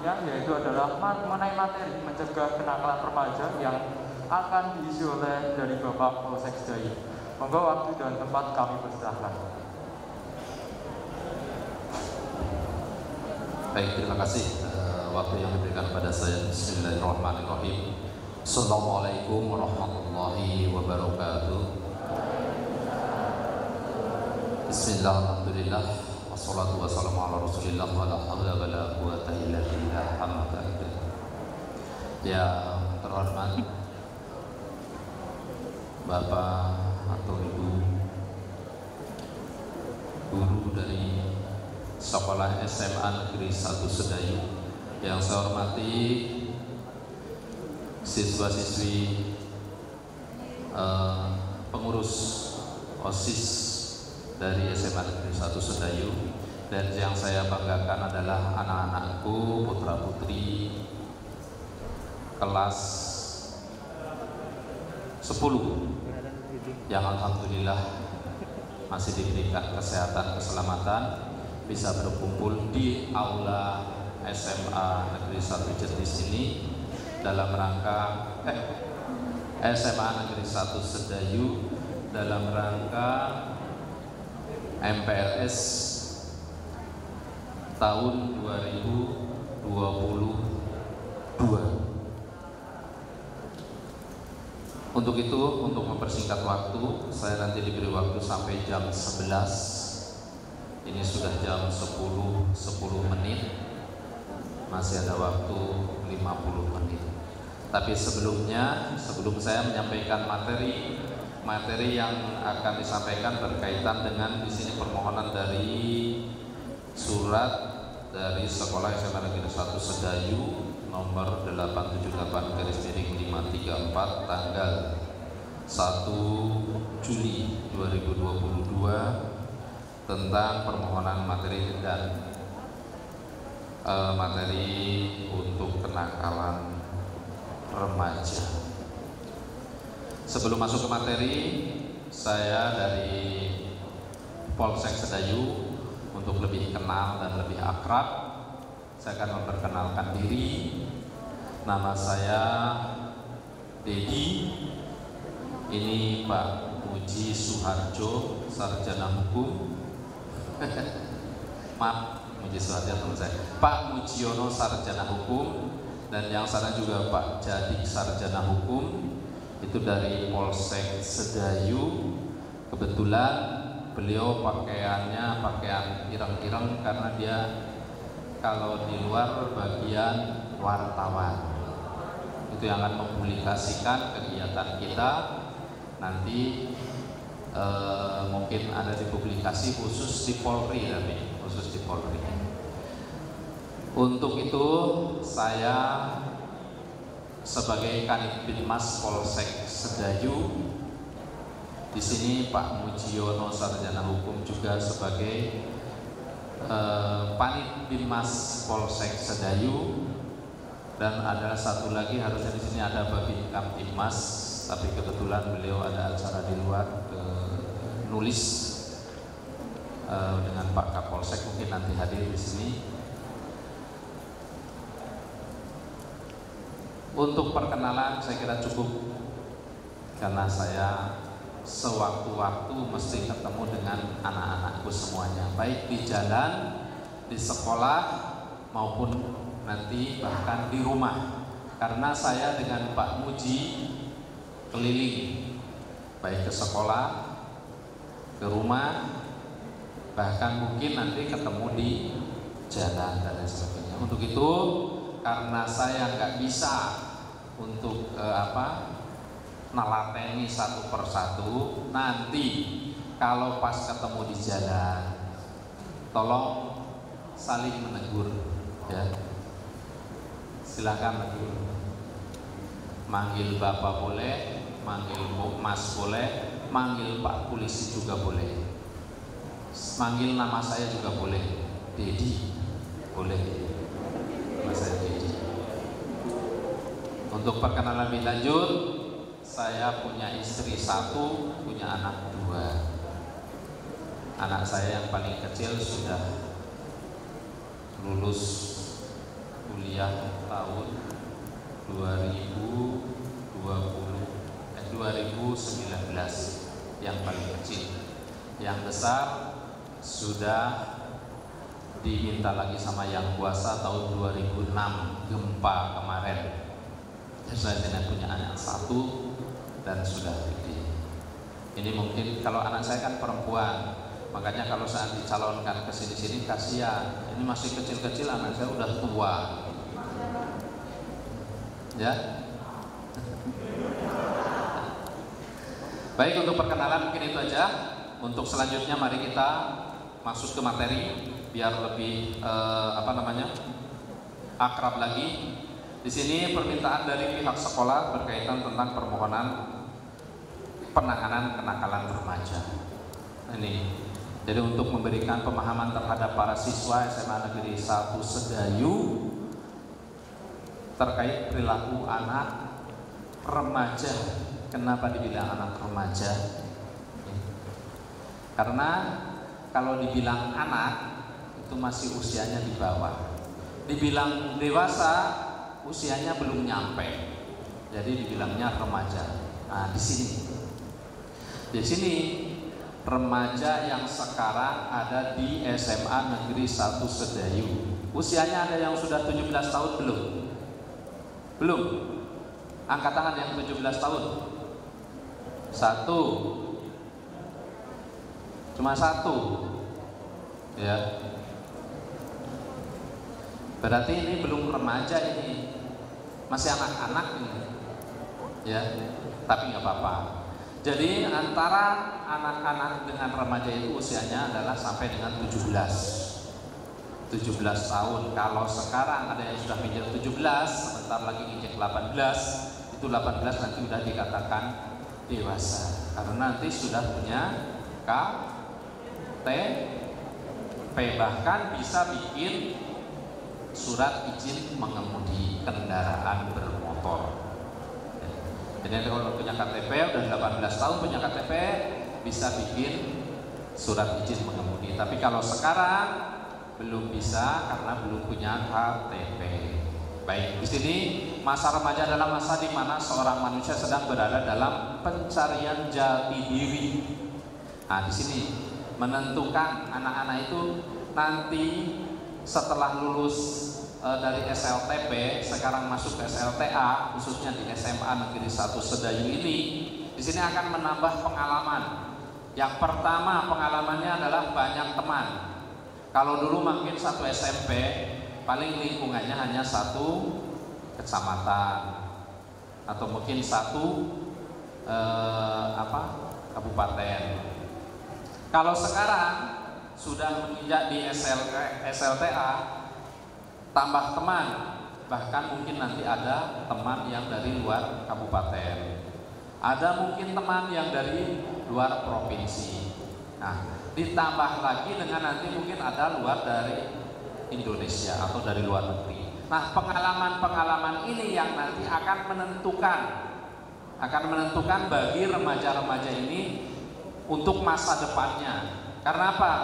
selanjutnya yaitu adalah mengenai materi mencegah kenakalan remaja yang akan diisi oleh dari Bapak Polsek Sedayu. Monggo waktu dan tempat kami persilahkan. Baik, terima kasih waktu yang diberikan kepada saya. Bismillahirrahmanirrahim. Assalamualaikum warahmatullahi wabarakatuh. Bismillah, alhamdulillah, wassalatu wassalamu ala rasulillah wa la hawla wa la quwwata illa billah. Ya terhormat Bapak atau Ibu guru dari Sekolah SMA Negeri 1 Sedayu, yang saya hormati siswa-siswi pengurus OSIS dari SMA Negeri 1 Sedayu, dan yang saya banggakan adalah anak-anakku, putra-putri kelas 10 yang alhamdulillah masih diberikan kesehatan, keselamatan, bisa berkumpul di aula SMA Negeri 1 Jetis ini dalam rangka SMA Negeri 1 Sedayu dalam rangka MPLS tahun 2022. Untuk itu, untuk mempersingkat waktu, saya nanti diberi waktu sampai jam 11. Ini sudah jam 10 menit. Masih ada waktu 50 menit. Tapi sebelumnya, sebelum saya menyampaikan materi yang akan disampaikan berkaitan dengan di sini permohonan dari surat dari Sekolah SMA Negeri 1 Sedayu nomor 878/534 tanggal 1 Juli 2022 tentang permohonan materi dan materi untuk kenakalan remaja. Sebelum masuk ke materi, saya dari Polsek Sedayu untuk lebih kenal dan lebih akrab, saya akan memperkenalkan diri. Nama saya Dedi. Ini Pak Muji Suharjo, sarjana hukum. Maaf, Muji Suharjo teman saya. Pak Mujiono, sarjana hukum, dan yang sana juga Pak Jadi, sarjana hukum. Itu dari Polsek Sedayu. Kebetulan beliau pakaiannya pakaian ireng-ireng karena dia kalau di luar bagian wartawan. Itu yang akan mempublikasikan kegiatan kita nanti. Mungkin ada di publikasi khusus di Polri, tapi khusus di Polri. Untuk itu saya sebagai Kanit Binmas Polsek Sedayu, di sini Pak Mujiono, sarjana hukum, juga sebagai Panit Binmas Polsek Sedayu, dan ada satu lagi harusnya di sini ada Babin Kamtibmas, tapi kebetulan beliau ada acara di luar nulis dengan Pak Kapolsek, mungkin nanti hadir di sini. Untuk perkenalan saya kira cukup, karena saya sewaktu-waktu mesti ketemu dengan anak-anakku semuanya, baik di jalan, di sekolah, maupun nanti bahkan di rumah. Karena saya dengan Pak Muji keliling, baik ke sekolah, ke rumah, bahkan mungkin nanti ketemu di jalan dan lain sebagainya. Untuk itu, karena saya nggak bisa untuk melateni satu persatu, nanti kalau pas ketemu di jalan, tolong saling menegur, ya. Silakan menegur, manggil bapak boleh, manggil mas boleh, manggil pak polisi juga boleh, manggil nama saya juga boleh, Dedi boleh, nama saya Dedi. Untuk perkenalan lebih lanjut, saya punya istri 1, punya anak 2. Anak saya yang paling kecil sudah lulus kuliah tahun 2019 yang paling kecil. Yang besar sudah diminta lagi sama yang kuasa tahun 2006 gempa kemarin. Saya tidak punya anak satu dan sudah gede. Ini mungkin kalau anak saya kan perempuan, makanya kalau saat dicalonkan ke sini-sini kasihan. Ini masih kecil-kecil, anak saya udah tua. Ya. Baik, untuk perkenalan mungkin itu aja. Untuk selanjutnya mari kita masuk ke materi biar lebih akrab lagi. Di sini permintaan dari pihak sekolah berkaitan tentang permohonan penanganan kenakalan remaja. Ini jadi untuk memberikan pemahaman terhadap para siswa SMA Negeri 1 Sedayu terkait perilaku anak remaja. Kenapa dibilang anak remaja? Karena kalau dibilang anak itu masih usianya di bawah. Dibilang dewasa usianya belum nyampe. Jadi dibilangnya remaja. Nah, di sini remaja yang sekarang ada di SMA Negeri 1 Sedayu. Usianya ada yang sudah 17 tahun belum? Belum. Angkat tangan yang 17 tahun. Satu. Cuma satu. Ya. Berarti ini belum remaja ini. Masih anak-anak ini. Ya. Tapi nggak apa-apa. Jadi antara anak-anak dengan remaja itu usianya adalah sampai dengan 17 tahun. Kalau sekarang ada yang sudah menginjak 17, sebentar lagi injak 18, itu 18 nanti sudah dikatakan dewasa. Karena nanti sudah punya KTP, bahkan bisa bikin surat izin mengemudi kendaraan bermotor. Jadi kalau punya KTP udah 18 tahun punya KTP bisa bikin surat izin mengemudi. Tapi kalau sekarang belum bisa karena belum punya KTP. Baik, di sini masa remaja adalah masa di mana seorang manusia sedang berada dalam pencarian jati diri. Nah, di sini menentukan anak-anak itu nanti setelah lulus dari SLTP, sekarang masuk ke SLTA, khususnya di SMA Negeri 1 Sedayu ini, di sini akan menambah pengalaman. Yang pertama pengalamannya adalah banyak teman. Kalau dulu mungkin satu SMP, paling lingkungannya hanya satu kecamatan atau mungkin satu kabupaten. Kalau sekarang sudah menginjak di SLTA, tambah teman, bahkan mungkin nanti ada teman yang dari luar kabupaten, ada mungkin teman yang dari luar provinsi. Nah, ditambah lagi dengan nanti mungkin ada luar dari Indonesia atau dari luar negeri. Nah, pengalaman-pengalaman ini yang nanti akan menentukan bagi remaja-remaja ini untuk masa depannya. Karena apa?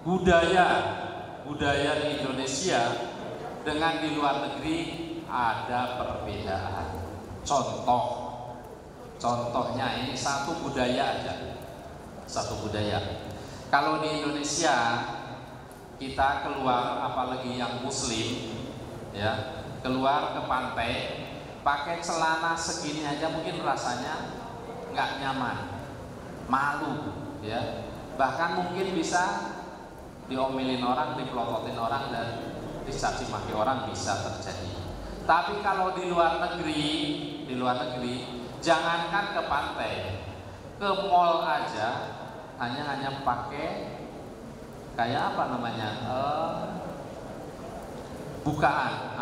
Budaya di Indonesia dengan di luar negeri ada perbedaan. Contohnya ini satu budaya aja. Kalau di Indonesia kita keluar, apalagi yang Muslim, ya, keluar ke pantai pakai celana segini aja mungkin rasanya nggak nyaman, malu, ya. Bahkan mungkin bisa diomelin orang, dipelototin orang, dan dicaci maki orang bisa terjadi. Tapi kalau di luar negeri, jangankan ke pantai, ke mall aja hanya pakai kayak bukaan,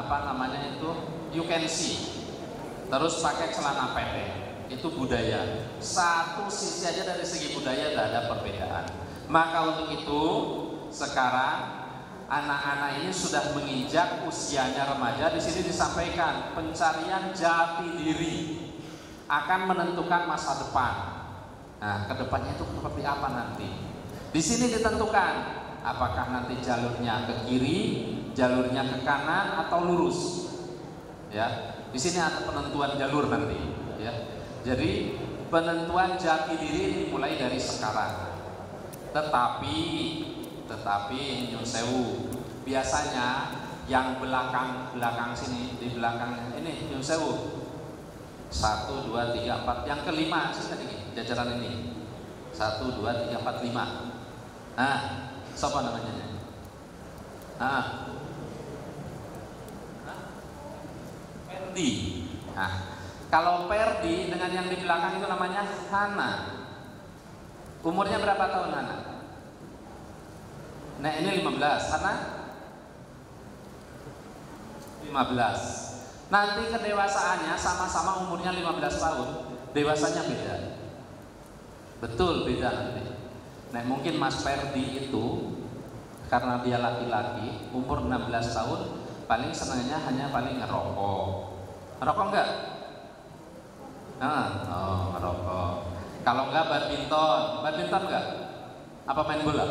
you can see. Terus pakai celana pendek. Itu budaya. Satu sisi aja dari segi budaya tidak ada perbedaan. Maka untuk itu sekarang anak-anak ini sudah menginjak usianya remaja. Di sini disampaikan pencarian jati diri akan menentukan masa depan. Nah, kedepannya itu seperti apa nanti? Di sini ditentukan apakah nanti jalurnya ke kiri jalurnya ke kanan atau lurus. Ya, di sini ada penentuan jalur nanti. Ya, jadi penentuan jati diri dimulai dari sekarang. Tetapi nyun sewu, biasanya yang belakang sini, di belakang ini nyun sewu, 1, 2, 3, 4, yang kelima sini tadi jajaran ini 1, 2, 3, 4, 5. Nah, siapa namanya? Perdi. Nah, kalau Perdi dengan yang di belakang itu namanya Hana. Umurnya berapa tahun Hana? Nah, ini 15. Hana 15. Nanti kedewasaannya sama-sama umurnya 15 tahun. Dewasanya beda. Betul, beda nanti. Nah, mungkin Mas Perdi itu karena dia laki-laki, umur 16 tahun, paling senangnya hanya paling ngerokok. Ngerokok enggak? Ngerokok. Kalau enggak badminton enggak? Apa main bola?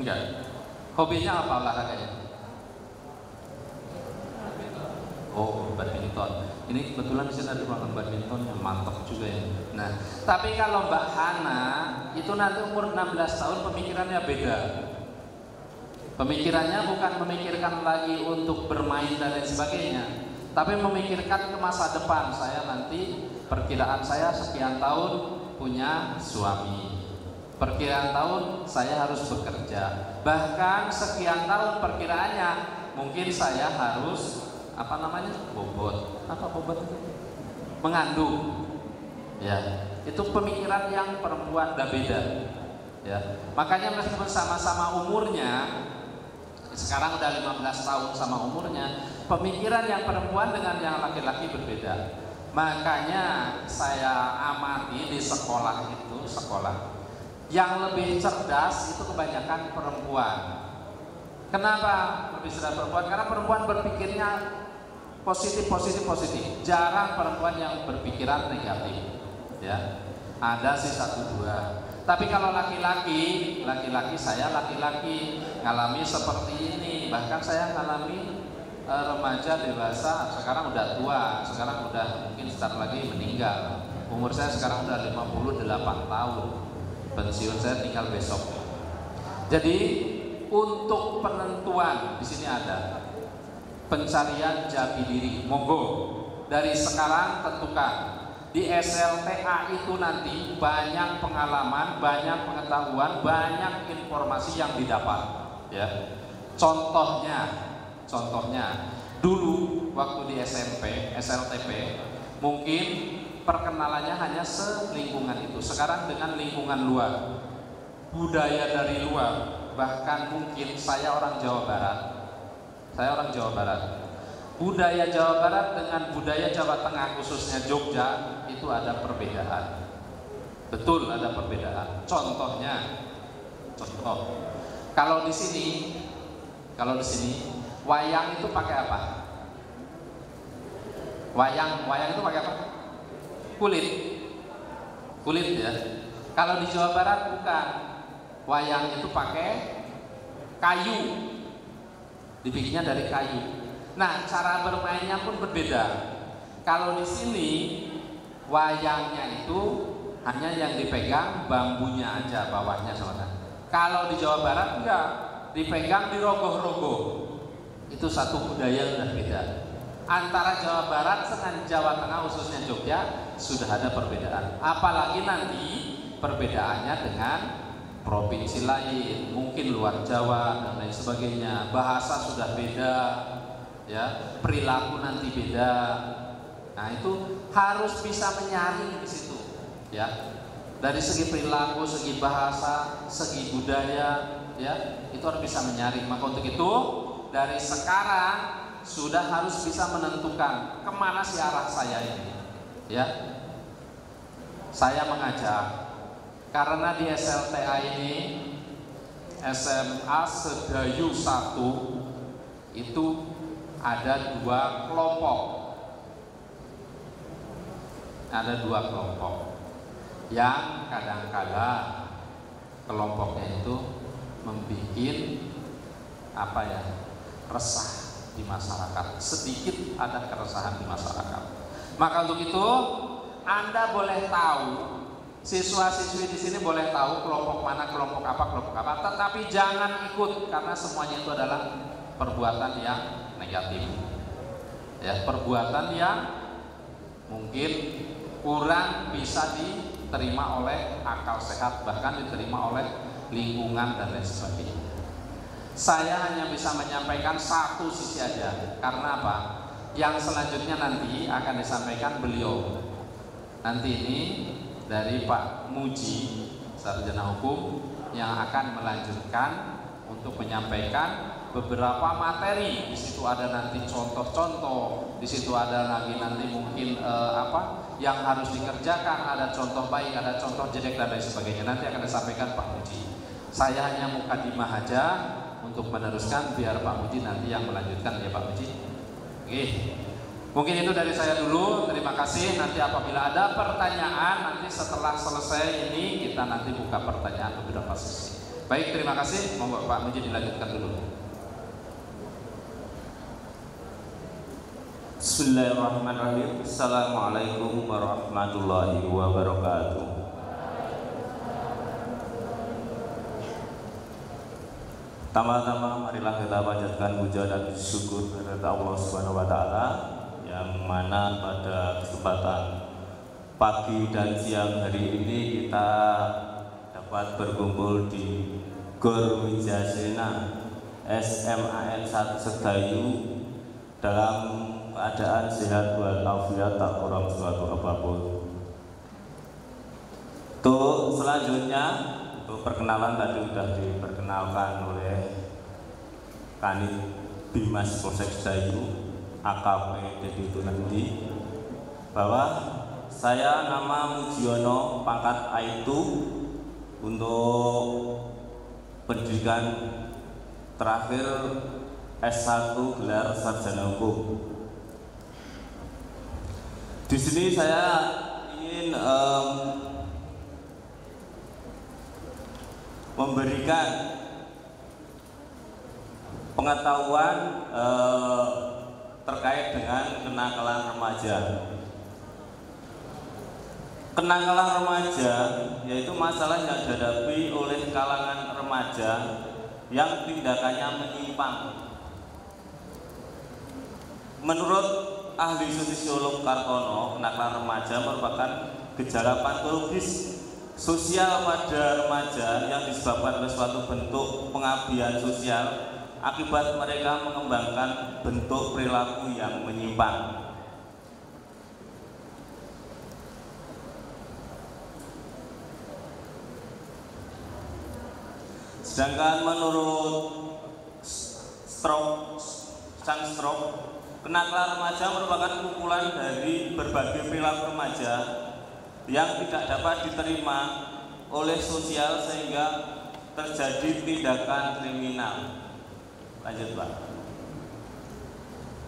Enggak. Hobinya apa olahraganya? Oh, badminton. Ini kebetulan di sini ada ruangan badminton yang mantap juga ya. Nah, tapi kalau Mbak Hana itu nanti umur 16 tahun pemikirannya beda. Pemikirannya bukan memikirkan lagi untuk bermain dan lain sebagainya, tapi memikirkan ke masa depan. Saya nanti perkiraan saya sekian tahun punya suami. Perkiraan tahun saya harus bekerja. Bahkan sekian tahun perkiraannya mungkin saya harus bobot. Apa bobot? Mengandung. Ya, itu pemikiran yang perempuan dah beda. Ya, makanya meskipun sama-sama umurnya, sekarang udah 15 tahun sama umurnya, pemikiran yang perempuan dengan yang laki-laki berbeda. Makanya saya amati di sekolah yang lebih cerdas itu kebanyakan perempuan. Kenapa lebih cerdas perempuan? Karena perempuan berpikirnya positif. Jarang perempuan yang berpikiran negatif. Ya, ada sih 1-2. Tapi kalau laki-laki saya laki-laki ngalami seperti ini. Bahkan saya ngalami remaja dewasa, sekarang udah tua, sekarang udah mungkin sebentar lagi meninggal. Umur saya sekarang udah 58 tahun. Pensiun saya tinggal besok. Jadi untuk penentuan di sini ada pencarian jati diri. Monggo dari sekarang tentukan. Di SLTA itu nanti banyak pengalaman, banyak pengetahuan, banyak informasi yang didapat. Ya. Contohnya dulu waktu di SMP, SLTP, mungkin perkenalannya hanya selingkungan itu. Sekarang dengan lingkungan luar, budaya dari luar, bahkan mungkin saya orang Jawa Barat. Budaya Jawa Barat dengan budaya Jawa Tengah, khususnya Jogja, itu ada perbedaan. Betul, ada perbedaan. Contoh. Kalau di sini wayang itu pakai apa? Wayang itu pakai apa? Kulit ya. Kalau di Jawa Barat bukan. Wayang itu pakai kayu. Dibikinnya dari kayu. Nah, cara bermainnya pun berbeda. Kalau di sini wayangnya itu hanya yang dipegang bambunya aja, bawahnya saudara. Kalau di Jawa Barat enggak, dipegang di rogoh-rogoh. Itu satu budaya sudah beda. Antara Jawa Barat dengan Jawa Tengah, khususnya Jogja, sudah ada perbedaan. Apalagi nanti perbedaannya dengan provinsi lain, mungkin luar Jawa dan lain sebagainya. Bahasa sudah beda. Ya, perilaku nanti beda. Nah, itu harus bisa menyaring di situ. Ya, dari segi perilaku, segi bahasa, segi budaya, ya, itu harus bisa menyaring. Maka untuk itu, dari sekarang sudah harus bisa menentukan kemana sih arah saya ini. Ya, saya mengajak karena di SLTA ini, SMA Sedayu 1 itu ada 2 kelompok. Ada 2 kelompok yang kadang-kala kelompoknya itu membuat apa ya, resah di masyarakat. Sedikit ada keresahan di masyarakat. Maka untuk itu Anda boleh tahu, siswa-siswi di sini boleh tahu kelompok mana, kelompok apa, tetapi jangan ikut karena semuanya itu adalah perbuatan yang negatif. Ya, perbuatan yang mungkin kurang bisa diterima oleh akal sehat, bahkan diterima oleh lingkungan dan lain sebagainya. Saya hanya bisa menyampaikan satu sisi aja. Karena apa? Yang selanjutnya nanti akan disampaikan beliau. Nanti ini dari Pak Muji, sarjana hukum, yang akan melanjutkan untuk menyampaikan beberapa materi. Di situ ada nanti contoh-contoh, di situ ada lagi nanti mungkin yang harus dikerjakan, ada contoh baik, ada contoh jelek dan lain sebagainya. Nanti akan disampaikan Pak Muji. Saya hanya mukadimah aja untuk meneruskan, biar Pak Muji nanti yang melanjutkan, ya Pak Muji. Oke. Mungkin itu dari saya dulu. Terima kasih. Nanti apabila ada pertanyaan, nanti setelah selesai ini kita nanti buka pertanyaan beberapa sesi. Baik, terima kasih. Monggo Pak Muji dilanjutkan dulu. Bismillahirrahmanirrahim. Assalamualaikum warahmatullahi wabarakatuh. Tama-tama marilah kita panjatkan puja dan syukur kepada Allah Subhanahu wa taala yang mana pada kesempatan pagi dan siang hari ini kita dapat berkumpul di Gor Wijasena SMAN 1 Sedayu dalam keadaan sehat walafiat, tak kurang suatu apapun. Untuk selanjutnya, untuk perkenalan tadi sudah diperkenalkan oleh Kanit Bimas Polsek Sedayu AKP Dedi Tunandi, bahwa saya nama Mujiono pangkat Aibtu untuk pendidikan terakhir S1 gelar sarjana hukum. Di sini saya ingin memberikan pengetahuan terkait dengan kenakalan remaja. Kenakalan remaja yaitu masalah yang dihadapi oleh kalangan remaja yang tindakannya menyimpang. Menurut ahli sosiolog Kartono, kenakalan remaja merupakan gejala patologis sosial pada remaja yang disebabkan oleh suatu bentuk pengabdian sosial akibat mereka mengembangkan bentuk perilaku yang menyimpang. Sedangkan menurut Stroke, kenakalan remaja merupakan kumpulan dari berbagai perilaku remaja yang tidak dapat diterima oleh sosial sehingga terjadi tindakan kriminal. Lanjut Pak.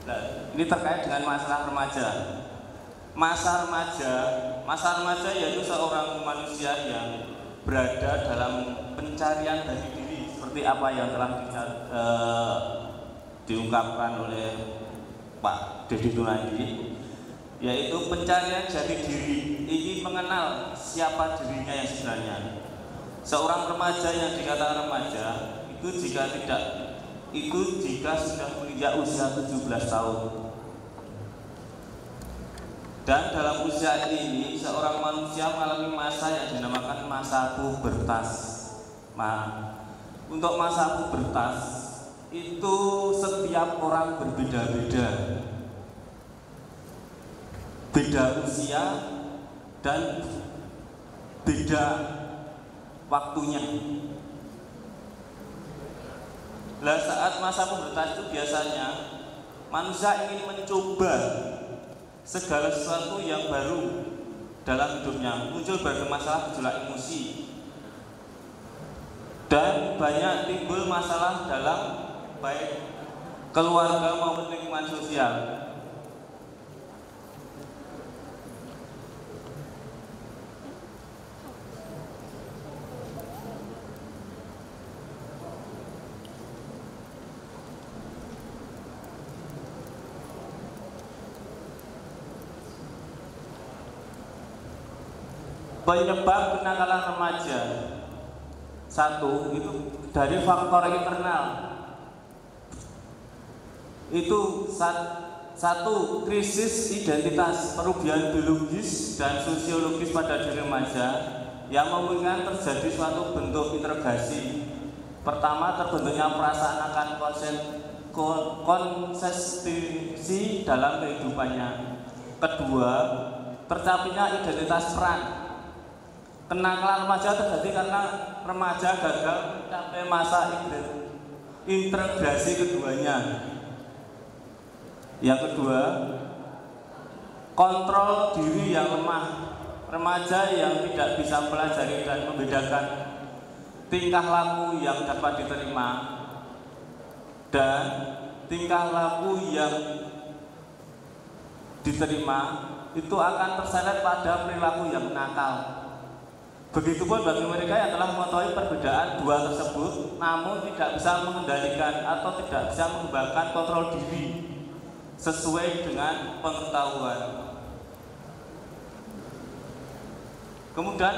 Nah, ini terkait dengan masalah remaja. Masa remaja yaitu seorang manusia yang berada dalam pencarian dari diri, seperti apa yang telah diungkapkan oleh Pak Dedi Tunandi, yaitu pencarian jati diri, ingin mengenal siapa dirinya yang sebenarnya. Seorang remaja yang dikatakan remaja itu jika sudah menginjak usia 17 tahun. Dan dalam usia ini seorang manusia mengalami masa yang dinamakan masa pubertas. Untuk masa pubertas itu setiap orang berbeda-beda, beda usia dan beda waktunya. Nah, saat masa pubertas itu biasanya manusia ingin mencoba segala sesuatu yang baru dalam hidupnya. Muncul berbagai masalah, gejolak emosi, dan banyak timbul masalah dalam baik keluarga maupun lingkungan sosial. Penyebab kenakalan remaja, satu itu dari faktor internal. Itu satu, krisis identitas, perubahan biologis dan sosiologis pada diri remaja yang memungkinkan terjadi suatu bentuk interogasi. Pertama, terbentuknya perasaan akan konsistensi dalam kehidupannya. Kedua, tercapainya identitas peran. Kenakalan remaja terjadi karena remaja gagal mencapai masa integrasi keduanya. Yang kedua, kontrol diri yang lemah. Remaja yang tidak bisa mempelajari dan membedakan tingkah laku yang dapat diterima dan tingkah laku yang diterima itu akan terseret pada perilaku yang nakal. Begitupun bagi mereka yang telah mengetahui perbedaan dua tersebut namun tidak bisa mengendalikan atau tidak bisa mengembangkan kontrol diri sesuai dengan pengetahuan. Kemudian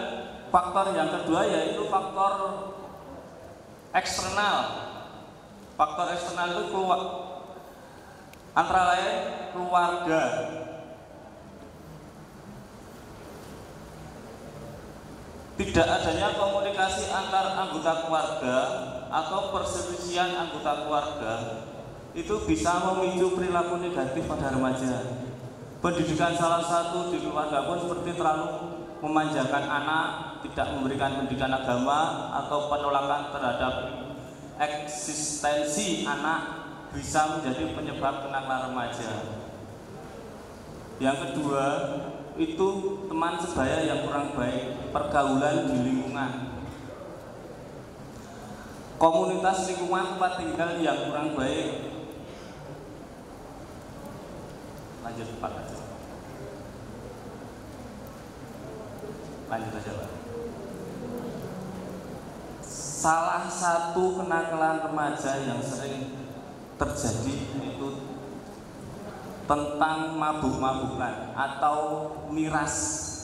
faktor yang kedua yaitu faktor eksternal. Faktor eksternal itu antara lain keluarga. Tidak adanya komunikasi antar anggota keluarga atau perselisihan anggota keluarga itu bisa memicu perilaku negatif pada remaja. Pendidikan salah satu di keluarga pun seperti terlalu memanjakan anak, tidak memberikan pendidikan agama atau penolakan terhadap eksistensi anak bisa menjadi penyebab kenakalan remaja. Yang kedua, itu teman sebaya yang kurang baik, pergaulan di lingkungan. Komunitas lingkungan tempat tinggal yang kurang baik. Lanjut Pak aja. Lanjut aja Pak. Salah satu kenakalan remaja yang sering terjadi itu tentang mabuk-mabukan atau miras,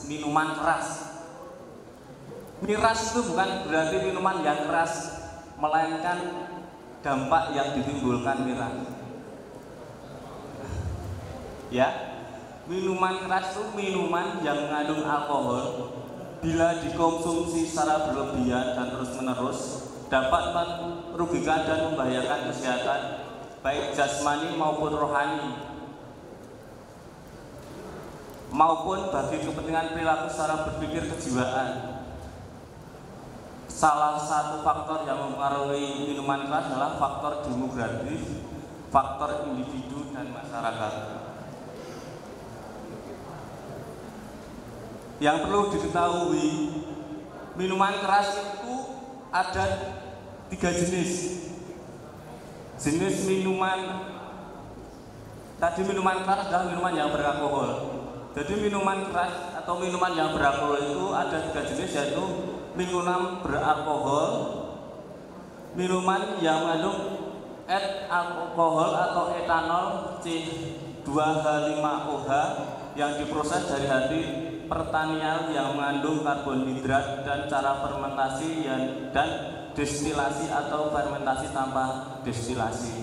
minuman keras. Miras itu bukan berarti minuman yang keras, melainkan dampak yang ditimbulkan miras. Ya, minuman keras itu minuman yang mengandung alkohol. Bila dikonsumsi secara berlebihan dan terus-menerus dapat merugikan dan membahayakan kesehatan baik jasmani maupun rohani, maupun bagi kepentingan perilaku secara berpikir kejiwaan. Salah satu faktor yang mempengaruhi minuman keras adalah faktor demografis, faktor individu dan masyarakat. Yang perlu diketahui, minuman keras itu ada 3 jenis. Jenis minuman tadi, minuman keras adalah minuman yang beralkohol. Jadi minuman keras atau minuman yang beralkohol itu ada 3 jenis, yaitu minuman beralkohol, minuman yang mengandung alkohol atau etanol C2H5OH yang diproses dari hasil pertanian yang mengandung karbohidrat dan cara fermentasi dan destilasi atau fermentasi tanpa destilasi.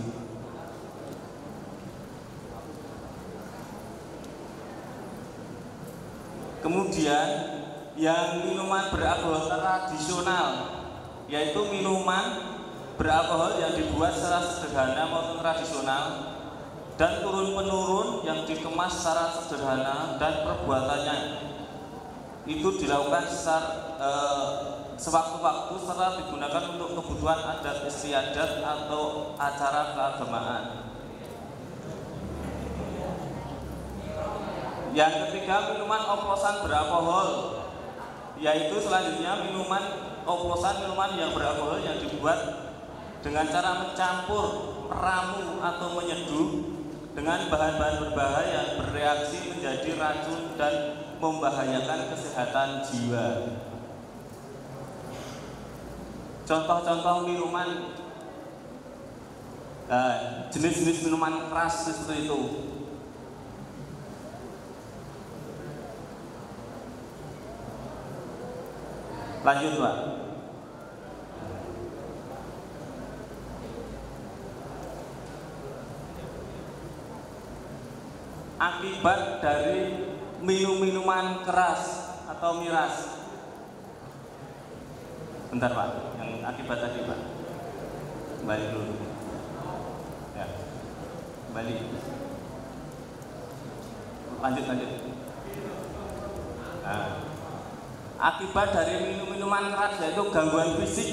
Kemudian yang minuman beralkohol tradisional, yaitu minuman beralkohol yang dibuat secara sederhana maupun tradisional dan turun-menurun yang dikemas secara sederhana dan perbuatannya itu dilakukan sewaktu-waktu serta digunakan untuk kebutuhan adat istiadat atau acara keagamaan. Yang ketiga, minuman oplosan beralkohol, yaitu selanjutnya minuman oplosan, minuman yang beralkohol yang dibuat dengan cara mencampur, meramu atau menyeduh dengan bahan-bahan berbahaya yang bereaksi menjadi racun dan membahayakan kesehatan jiwa. Contoh-contoh minuman, jenis-jenis minuman keras seperti itu. Lanjut Pak. Akibat dari minum-minuman keras atau miras. Bentar Pak, yang akibat tadi Pak. Balik dulu. Ya. Balik. Lanjut. Nah, akibat dari minum-minuman keras yaitu gangguan fisik.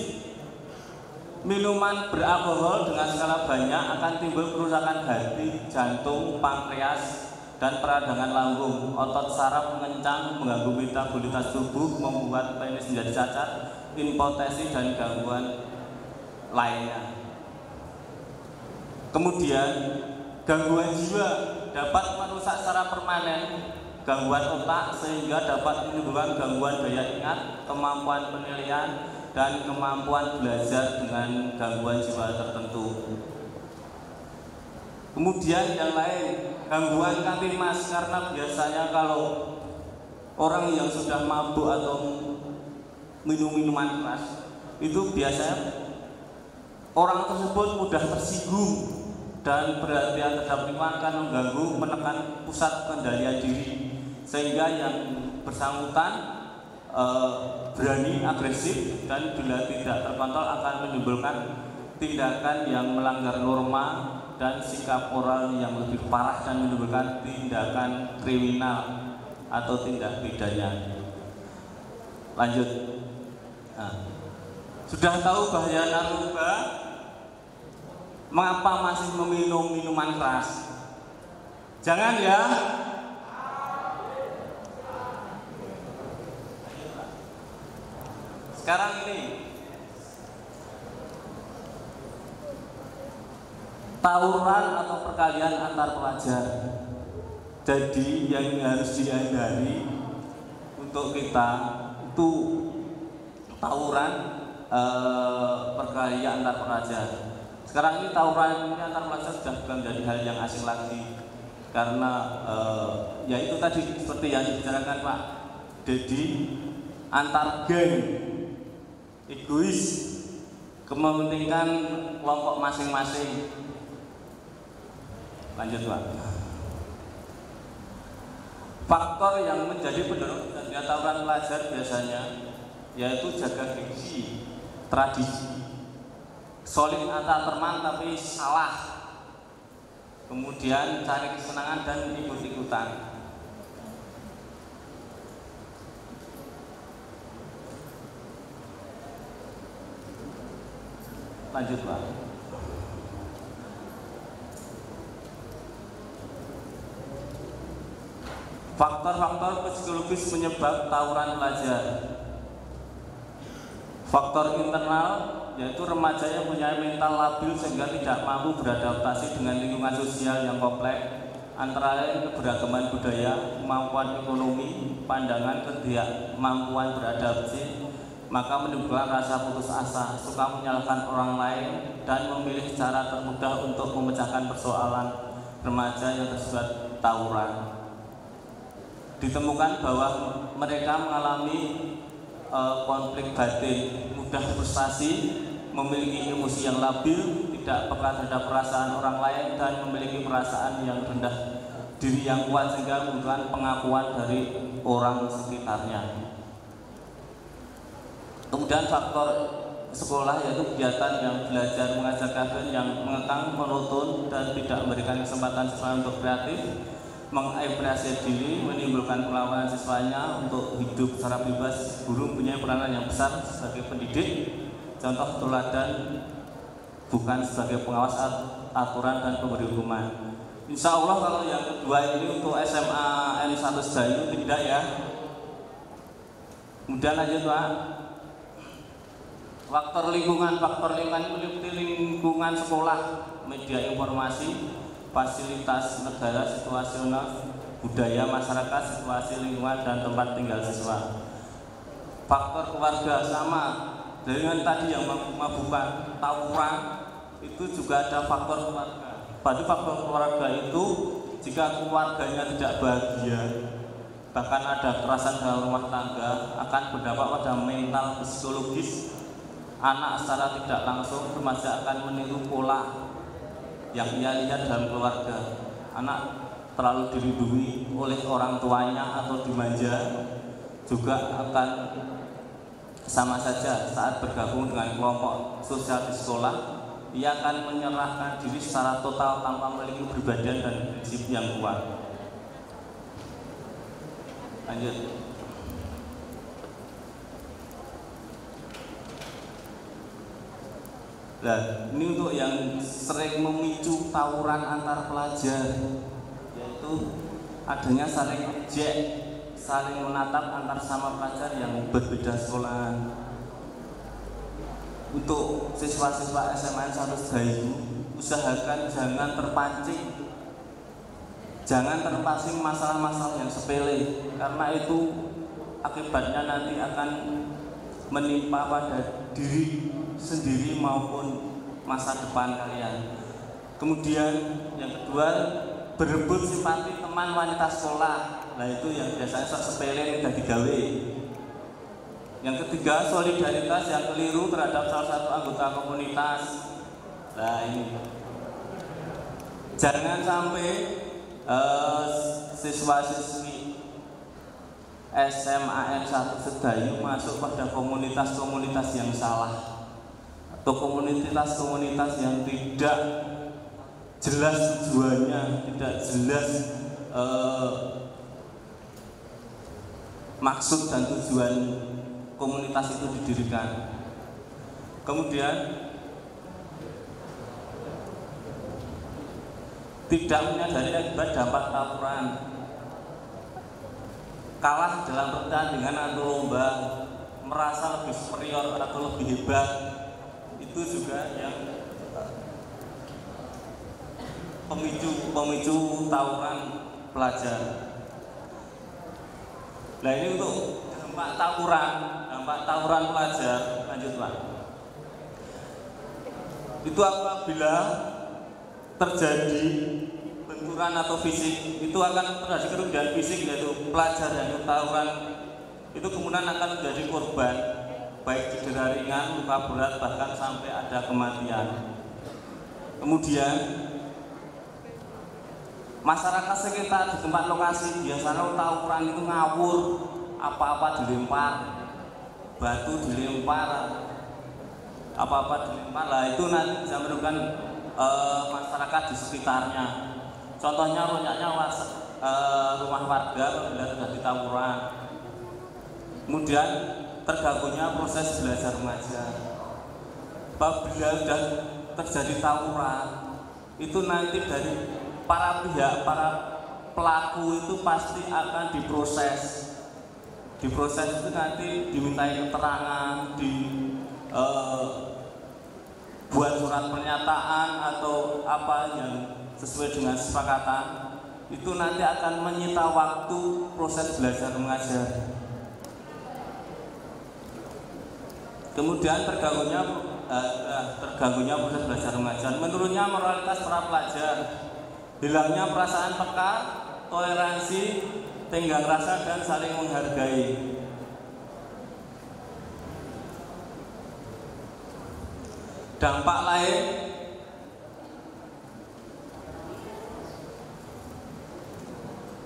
Minuman beralkohol dengan skala banyak akan timbul kerusakan hati, jantung, pankreas, dan peradangan lambung. Otot saraf mengencang, mengganggu metabolitas tubuh, membuat penis menjadi cacat, impotensi, dan gangguan lainnya. Kemudian gangguan jiwa dapat merusak secara permanen gangguan otak sehingga dapat menimbulkan gangguan daya ingat, kemampuan penilaian, dan kemampuan belajar dengan gangguan jiwa tertentu. Kemudian yang lain, gangguan kamtimas, karena biasanya kalau orang yang sudah mabuk atau minum minuman keras itu biasanya orang tersebut mudah tersinggung dan perhatian terhadap lingkungan akan mengganggu, menekan pusat kendalian diri, sehingga yang bersangkutan berani, agresif, dan bila tidak terkontrol akan menimbulkan tindakan yang melanggar norma dan sikap moral yang lebih parah dan menimbulkan tindakan kriminal atau tindak pidana. Lanjut. Nah, sudah tahu bahaya narkoba? Mengapa masih meminum minuman keras? Jangan ya. Sekarang ini tawuran atau perkelahian antar pelajar. Jadi yang harus dihindari untuk kita itu tawuran perkelahian antar pelajar. Sekarang ini tawuran ini antar pelajar sudah bukan menjadi hal yang asing lagi, karena ya itu tadi seperti yang dibicarakan Pak Dedi, antar geng, egois, kepentingan kelompok masing-masing. Lanjut Pak. Faktor yang menjadi pendorong terjadinya tawuran pelajar biasanya yaitu jaga gengsi, tradisi, solid antar teman tapi salah, kemudian cari kesenangan dan ikut-ikutan. Lanjut Pak. Faktor-faktor psikologis penyebab tawuran pelajar. Faktor internal yaitu remaja yang punya mental labil sehingga tidak mampu beradaptasi dengan lingkungan sosial yang kompleks, antara lain keberagaman budaya, kemampuan ekonomi, pandangan, ketidakmampuan beradaptasi, maka menimbulkan rasa putus asa, suka menyalahkan orang lain, dan memilih cara termudah untuk memecahkan persoalan remaja yang tersebut tawuran. Ditemukan bahwa mereka mengalami konflik batin, mudah frustasi, memiliki emosi yang labil, tidak peka terhadap perasaan orang lain, dan memiliki perasaan yang rendah diri yang kuat sehingga membutuhkan pengakuan dari orang sekitarnya. Kemudian faktor sekolah yaitu kegiatan yang belajar mengajar kajian yang mengekang, monoton, dan tidak memberikan kesempatan siswa untuk kreatif, mengekspresi diri, menimbulkan perlawanan siswanya untuk hidup secara bebas. Guru mempunyai peranan yang besar sebagai pendidik, contoh teladan, bukan sebagai pengawas aturan dan pemberi hukuman. Insya Allah kalau yang kedua ini untuk SMA N1 Sedayu tidak ya. Kemudian lanjut Pak. Faktor lingkungan meliputi lingkungan sekolah, media informasi, fasilitas negara, situasional, budaya masyarakat, situasi lingkungan, dan tempat tinggal siswa. Faktor keluarga sama dengan tadi yang memabukan tawuran, itu juga ada faktor keluarga. Pada faktor keluarga itu, jika keluarganya tidak bahagia, bahkan ada kekerasan dalam rumah tangga, akan berdampak pada mental psikologis anak secara tidak langsung. Remaja akan meniru pola yang ia lihat dalam keluarga. Anak terlalu dilindungi oleh orang tuanya atau dimanja, juga akan sama saja saat bergabung dengan kelompok sosial di sekolah. Ia akan menyerahkan diri secara total tanpa memiliki kepribadian dan prinsip yang kuat. Lanjut. Nah, ini untuk yang sering memicu tawuran antar pelajar, yaitu adanya saling ejek, saling menatap antar sama pelajar yang berbeda sekolah. Untuk siswa-siswa SMA 1 Sedayu, usahakan jangan terpancing masalah-masalah yang sepele, karena itu akibatnya nanti akan menimpa pada diri sendiri maupun masa depan kalian. Kemudian yang kedua, berebut simpati teman wanita sekolah. Nah, itu yang biasanya sepele mudah digawe. Yang ketiga, solidaritas yang keliru terhadap salah satu anggota komunitas. Nah, ini jangan sampai siswa-siswi SMA 1 Sedayu masuk pada komunitas-komunitas yang salah atau komunitas-komunitas yang tidak jelas tujuannya, tidak jelas maksud dan tujuan komunitas itu didirikan. Kemudian tidak menyadari akibat dampak tawuran, kalah dalam pertandingan atau lomba, merasa lebih superior atau lebih hebat, itu juga yang pemicu tawuran pelajar. Nah, ini untuk dampak tawuran pelajar. Lanjut, Pak. Itu apabila terjadi benturan atau fisik, itu akan terjadi kerugian fisik, yaitu pelajar yang tawuran itu kemudian akan menjadi korban, baik cedera ringan, luka berat, bahkan sampai ada kematian. Kemudian masyarakat sekitar di tempat lokasi biasanya tawuran itu ngawur, apa-apa dilempar, batu dilempar, apa-apa dilempar. Lah, itu nanti bisa merugikan masyarakat di sekitarnya. Contohnya runyaknya rumah warga apabila terjadi tawuran. Kemudian terganggunya proses belajar mengajar. Apabila sudah terjadi tawuran, itu nanti dari para pihak, para pelaku itu pasti akan diproses. Diproses itu nanti dimintai keterangan, buat surat pernyataan atau apa yang sesuai dengan kesepakatan. Itu nanti akan menyita waktu proses belajar mengajar. Kemudian terganggunya proses belajar mengajar, menurunnya moralitas para pelajar, hilangnya perasaan peka, toleransi, tenggang rasa, dan saling menghargai. Dampak lain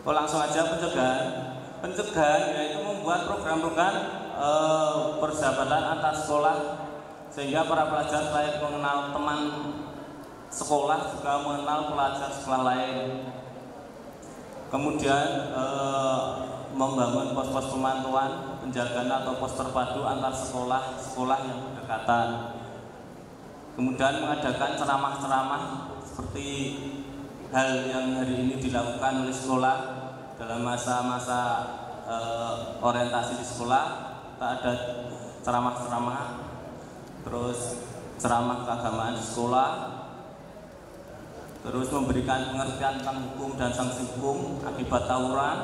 langsung aja pencegahan yaitu membuat program-program persahabatan antar sekolah, sehingga para pelajar selain mengenal teman sekolah juga mengenal pelajar sekolah lain. Kemudian membangun pos-pos pemantauan, penjagaan atau pos terpadu antar sekolah yang berdekatan. Kemudian mengadakan ceramah-ceramah seperti hal yang hari ini dilakukan oleh sekolah dalam masa-masa orientasi di sekolah. Kita ada ceramah-ceramah, terus ceramah keagamaan di sekolah, terus memberikan pengertian tentang hukum dan sanksi hukum akibat tawuran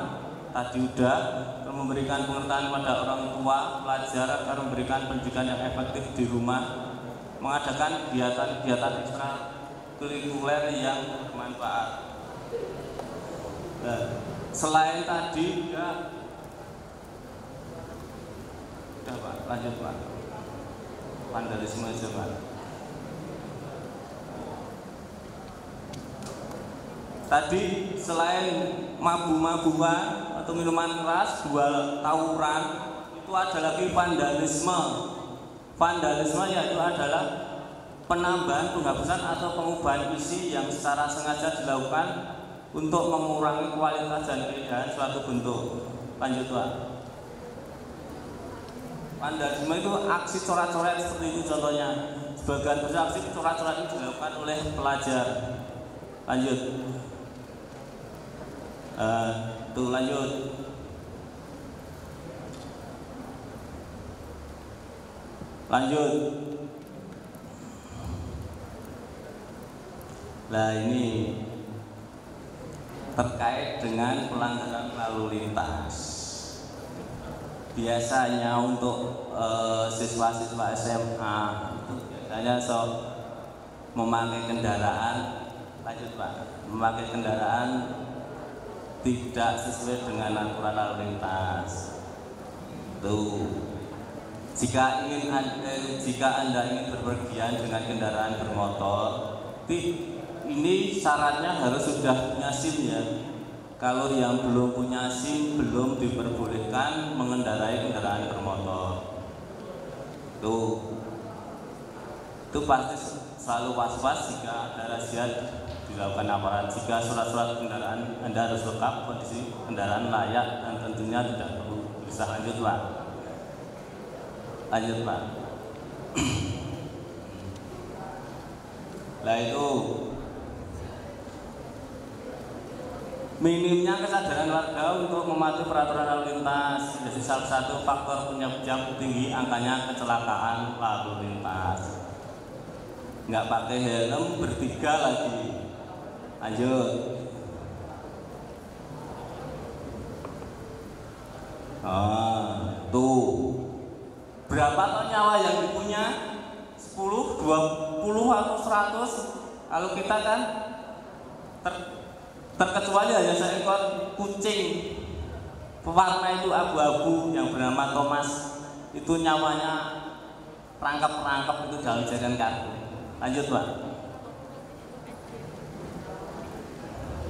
tadi udah, terus memberikan pengertian pada orang tua pelajar agar memberikan pendidikan yang efektif di rumah, mengadakan kegiatan-kegiatan ekstrakurikuler yang bermanfaat. Nah, Selain tadi juga udah Pak, lanjut Pak. Vandalisme aja Pak. Tadi selain mabuk-mabukan atau minuman keras, jual tawuran, itu ada lagi vandalisme. Vandalisme yaitu adalah penambahan, penghapusan atau pengubahan isi yang secara sengaja dilakukan untuk mengurangi kualitas dan keindahan suatu bentuk. Lanjut Pak. Vandalisme itu aksi coret-coret seperti itu contohnya. Sebagian besar aksi coret-coret itu dilakukan oleh pelajar. Lanjut. Tuh lanjut. Lanjut. Nah ini terkait dengan pelanggaran lalu lintas. Biasanya untuk siswa-siswa SMA itu biasanya memakai kendaraan, lanjut Pak, memakai kendaraan tidak sesuai dengan aturan lalu lintas. Tuh, jika Anda ingin berpergian dengan kendaraan bermotor, ini syaratnya harus sudah punya SIM ya. Kalau yang belum punya SIM belum diperbolehkan mengendarai kendaraan bermotor. Itu pasti selalu was-was jika ada razia dilakukan aparat. Jika surat-surat kendaraan Anda harus lengkap, kondisi kendaraan layak dan tentunya tidak perlu. Bisa lanjut Pak. Lanjut Pak. Nah itu minimnya kesadaran warga untuk mematuhi peraturan lalu lintas jadi salah satu faktor penyebab tinggi angkanya kecelakaan lalu lintas. Nggak pakai helm bertiga lagi. Lanjut. Tuh berapa toh nyawa yang dipunya? 10, 20 atau 100? Kalau kita kan terkecuali hanya seekor kucing pewarna itu abu-abu yang bernama Thomas, itu nyawanya rangkap itu dalam jaringan kartu. Lanjut Pak.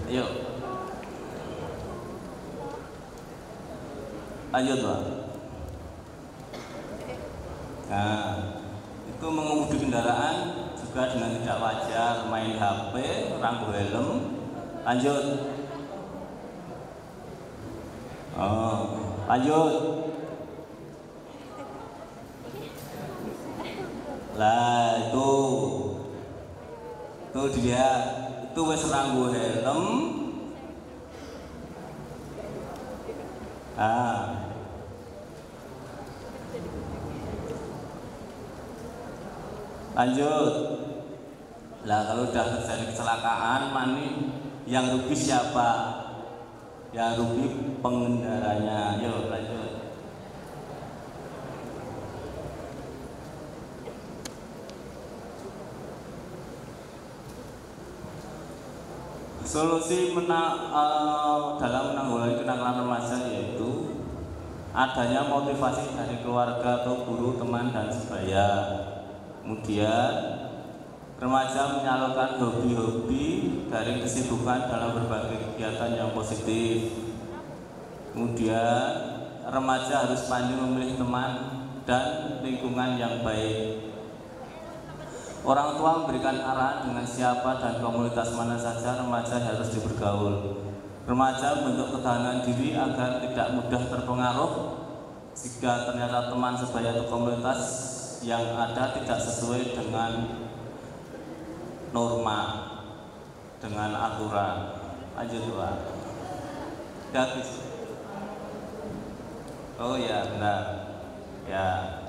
Ayo. Lanjut Pak. Nah, itu mengemudi kendaraan juga dengan tidak wajar, main HP, rangkul helm. Lanjut. Lanjut. Lah itu dilihat, itu wes rangkul helm. Lanjut. Lah kalau udah terjadi kecelakaan, yang rugi siapa? Yang rugi pengendaranya. Yuk lanjut. Solusi dalam menanggulangi kenakalan remaja yaitu adanya motivasi dari keluarga atau guru, teman dan sebaya. Kemudian remaja menyalurkan hobi-hobi dari kesibukan dalam berbagai kegiatan yang positif. Kemudian remaja harus pandai memilih teman dan lingkungan yang baik. Orang tua memberikan arahan dengan siapa dan komunitas mana saja remaja harus bergaul. Remaja membentuk ketahanan diri agar tidak mudah terpengaruh jika ternyata teman sebaya atau komunitas yang ada tidak sesuai dengan norma, dengan aturan. Lanjut Pak. Habis. Oh ya benar. Ya.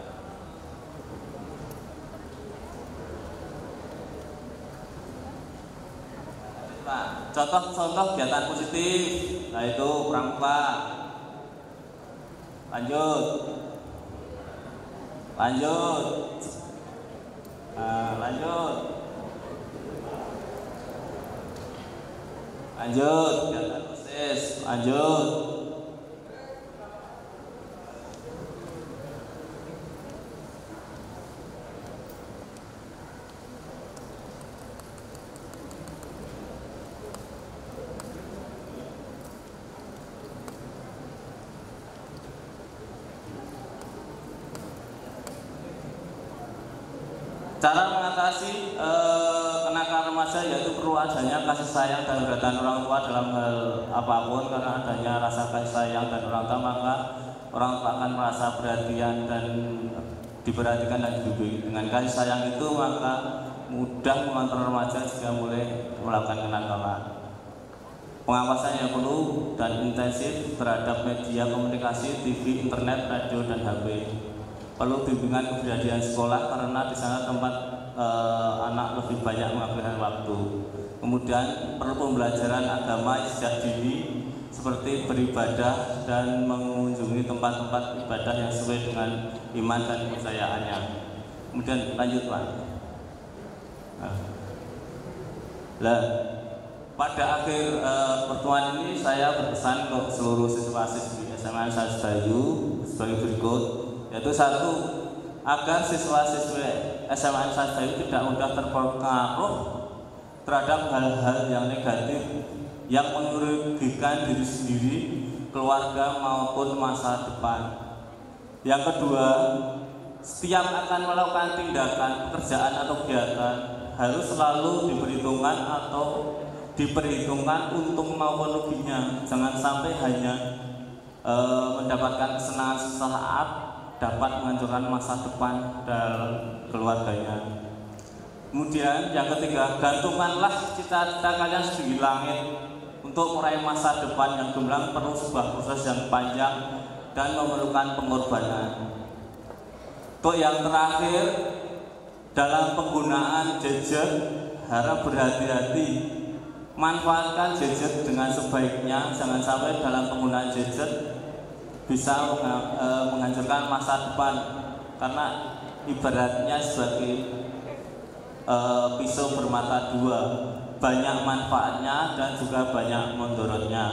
Pak, contoh kegiatan positif, nah itu pramuka. Lanjut. Lanjut. Lanjut, kegiatan musik. Lanjut. Cara mengatasi kenakalan remaja yaitu perlu adanya kasih sayang dan perhatian orang tua dalam hal apapun. Karena adanya rasa kasih sayang dan orang tua, maka orang tua akan merasa perhatian dan diperhatikan dan dibimbing. Dengan kasih sayang itu maka mudah mengontrol remaja jika mulai melakukan kenakalan. Pengawasan yang penuh dan intensif terhadap media komunikasi, TV, internet, radio, dan HP. Perlu bimbingan kepribadian sekolah karena di sana tempat anak lebih banyak menghabiskan waktu. Kemudian perlu pembelajaran agama sejak dini seperti beribadah dan mengunjungi tempat-tempat ibadah yang sesuai dengan iman dan kepercayaannya. Kemudian lanjut Pak. Pada akhir pertemuan ini saya berpesan untuk seluruh siswa-siswi SMA Sahayu sebagai berikut. Yaitu satu, agar siswa-siswi SMA Sahayu tidak mudah terpengaruh terhadap hal-hal yang negatif yang merugikan diri sendiri, keluarga maupun masa depan. Yang kedua, setiap akan melakukan tindakan, pekerjaan atau kegiatan harus selalu diperhitungkan untung maupun ruginya. Jangan sampai hanya mendapatkan kesenangan sesaat dapat menghancurkan masa depan dalam keluarganya. Kemudian yang ketiga, gantungkanlah cita-cita kalian setinggi langit. Untuk meraih masa depan yang gemilang perlu sebuah proses yang panjang dan memerlukan pengorbanan. Untuk yang terakhir, dalam penggunaan gadget harap berhati-hati. Manfaatkan gadget dengan sebaiknya, jangan sampai dalam penggunaan gadget bisa menghancurkan masa depan, karena ibaratnya sebagai pisau bermata dua, banyak manfaatnya dan juga banyak mudaratnya,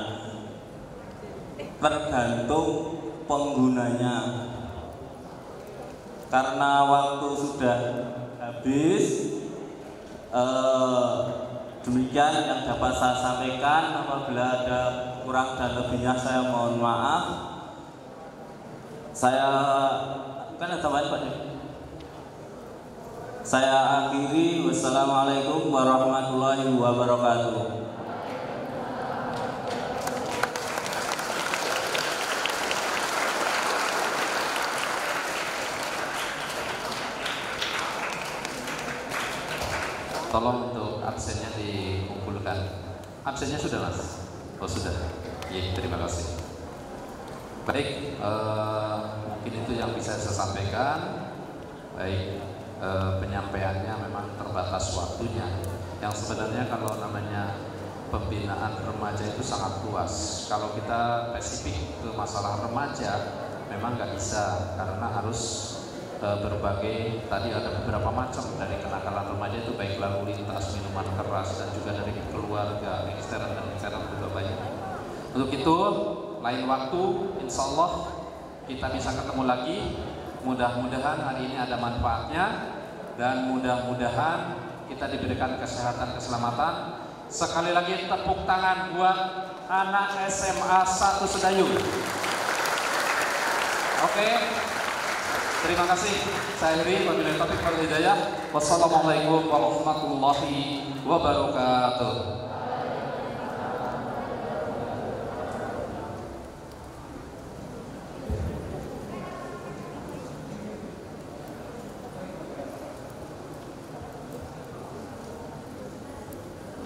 tergantung penggunanya. Karena waktu sudah habis, demikian yang dapat saya sampaikan. Apabila ada kurang dan lebihnya saya mohon maaf. Saya kan ada Pak. Saya akhiri. Wassalamualaikum warahmatullahi wabarakatuh. Tolong untuk absennya dikumpulkan. Absennya sudah Mas? Oh sudah. Iya, terima kasih. Baik, mungkin itu yang bisa saya sampaikan. Baik, penyampaiannya memang terbatas waktunya. Yang sebenarnya kalau namanya pembinaan remaja itu sangat luas. Kalau kita spesifik ke masalah remaja, memang nggak bisa, karena harus berbagai, tadi ada beberapa macam dari kenakalan remaja itu, baik lalu lintas, minuman keras, dan juga dari keluarga, ekstern dan internal juga banyak. Untuk itu, lain waktu, insya Allah kita bisa ketemu lagi. Mudah-mudahan hari ini ada manfaatnya, dan mudah-mudahan kita diberikan kesehatan, keselamatan. Sekali lagi tepuk tangan buat anak SMA 1 Sedayu. Oke, terima kasih. Saya akhiri, wabillahi taufiq wal hidayah. Wassalamualaikum warahmatullahi wabarakatuh.